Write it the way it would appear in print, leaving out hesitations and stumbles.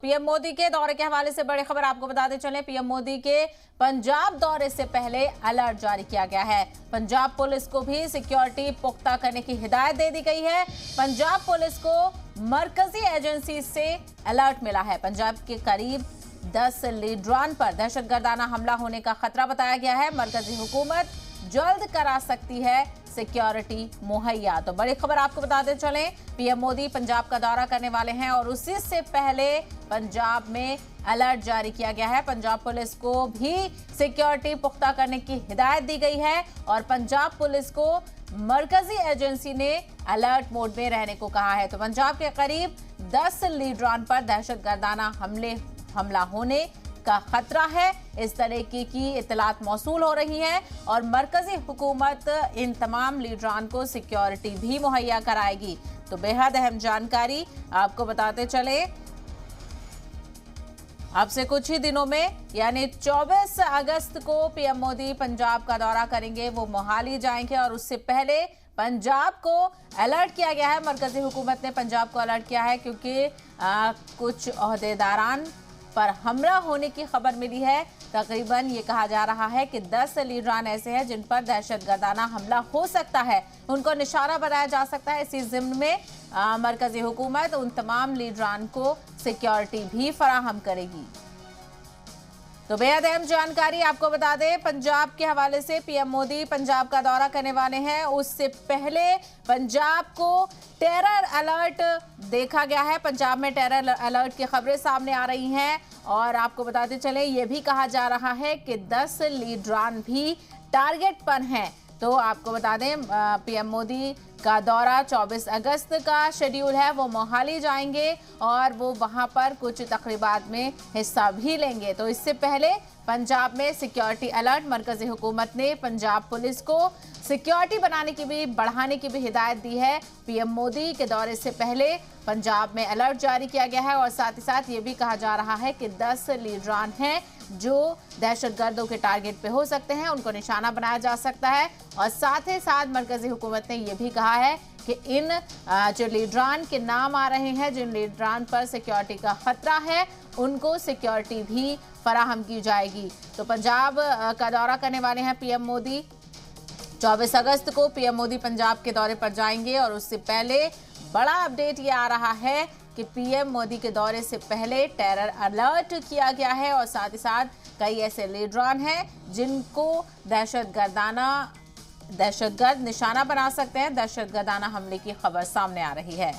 PM Modi के दौरे के हवाले से बड़ी खबर आपको बताते चलें। पीएम मोदी के पंजाब दौरे से पहले अलर्ट जारी किया गया है। पंजाब पुलिस को भी सिक्योरिटी पुख्ता करने की हिदायत दे दी गई है। पंजाब पुलिस को मरकजी एजेंसी से अलर्ट मिला है। पंजाब के करीब 10 लीडरान पर दहशतगर्दाना हमला होने का खतरा बताया गया है। मरकजी हुकूमत जल्द करा सकती है सिक्योरिटी मुहैया। तो बड़ी खबर आपको बताते चलें, पीएम मोदी पंजाब का दौरा करने वाले हैं और उसी से पहले पंजाब में अलर्ट जारी किया गया है। पंजाब पुलिस को भी सिक्योरिटी पुख्ता करने की हिदायत दी गई है और पंजाब पुलिस को मरकजी एजेंसी ने अलर्ट मोड में रहने को कहा है। तो पंजाब के करीब 10 लीडरान पर दहशतगर्दाना हमला होने का खतरा है। इस तरीके की इत्तलात मौसूल हो रही हैं और मरकजी हुकूमत इन तमाम लीडरान को सिक्योरिटी भी मुहैया कराएगी। तो बेहद अहम जानकारी आपको बताते चले, अब से कुछ ही दिनों में यानी 24 अगस्त को पीएम मोदी पंजाब का दौरा करेंगे। वो मोहाली जाएंगे और उससे पहले पंजाब को अलर्ट किया गया है। मरकजी हुकूमत ने पंजाब को अलर्ट किया है क्योंकि कुछ ओहदेदारान पर हमला होने की खबर मिली है। तकरीबन ये कहा जा रहा है कि 10 लीडरान ऐसे हैं जिन पर दहशतगर्दाना हमला हो सकता है, उनको निशाना बनाया जा सकता है। इसी जिम्न में मरकजी हुकूमत उन तमाम लीडरान को सिक्योरिटी भी फराहम करेगी। तो बेहद अहम जानकारी आपको बता दें, पंजाब के हवाले से पीएम मोदी पंजाब का दौरा करने वाले हैं। उससे पहले पंजाब को टेरर अलर्ट देखा गया है। पंजाब में टेरर अलर्ट की खबरें सामने आ रही हैं और आपको बताते चलें, यह भी कहा जा रहा है कि 10 लीडरान भी टारगेट पर हैं। तो आपको बता दें, पीएम मोदी का दौरा 24 अगस्त का शेड्यूल है। वो मोहाली जाएंगे और वो वहां पर कुछ तकरीबात में हिस्सा भी लेंगे। तो इससे पहले पंजाब में सिक्योरिटी अलर्ट, मरकजी हुकूमत ने पंजाब पुलिस को सिक्योरिटी बढ़ाने की भी हिदायत दी है। पीएम मोदी के दौरे से पहले पंजाब में अलर्ट जारी किया गया है और साथ ही साथ ये भी कहा जा रहा है कि 10 लीडरान हैं जो दहशतगर्दों के टारगेट पे हो सकते हैं, उनको निशाना बनाया जा सकता है। और साथ ही साथ मरकजी हुकूमत ने यह भी कहा है कि इन जो लीडरान के नाम आ रहे हैं, जिन लीडरान पर सिक्योरिटी का खतरा है, उनको सिक्योरिटी भी फराहम की जाएगी। तो पंजाब का दौरा करने वाले हैं पीएम मोदी। 24 अगस्त को पीएम मोदी पंजाब के दौरे पर जाएंगे और उससे पहले बड़ा अपडेट ये आ रहा है कि पीएम मोदी के दौरे से पहले टेरर अलर्ट किया गया है और साथ ही साथ कई ऐसे लीडरान हैं जिनको दहशतगर्द निशाना बना सकते हैं। दहशतगर्दाना हमले की खबर सामने आ रही है।